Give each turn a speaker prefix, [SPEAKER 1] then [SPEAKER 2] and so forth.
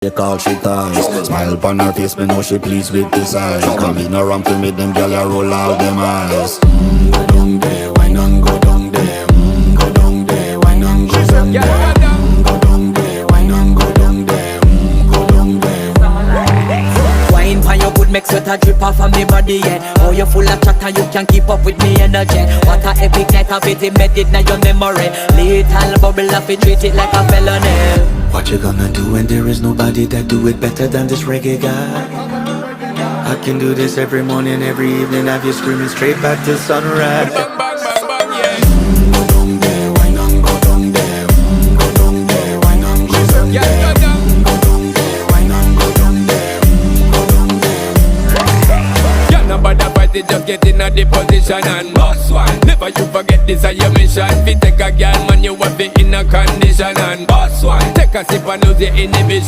[SPEAKER 1] They call she ties. Smile upon her face, me know she pleased with this eyes. Come in around to meet them girl, you roll out them eyes. Go down there, why not go down there? Go down there, why not go down there? Go down there, why not go down there? Go down there.
[SPEAKER 2] Wine pan your good, make sweat a drip off of me body, yeah. Oh, you full of chatter, you can keep up with me energy. What a epic night of it, embedded in your memory. Little bubble of it, treat it like a felony.
[SPEAKER 1] What you gonna do when there is nobody that do it better than this reggae guy? I can do this every morning, every evening, have you screaming straight back to sunrise.
[SPEAKER 3] Bang, bang, bang, bang, yeah.
[SPEAKER 1] Go down there, why not go down there? Go down there, why not go down
[SPEAKER 3] Yeah,
[SPEAKER 1] there?
[SPEAKER 3] go down.
[SPEAKER 1] Go down there, why not go down there? Go down there.
[SPEAKER 3] Yeah, nobody fight it, just get in a the position and boss one. Never you forget this is your mission. Fi take a girl, man, you have it in a condition and boss one. Take a sip and lose your inhibition.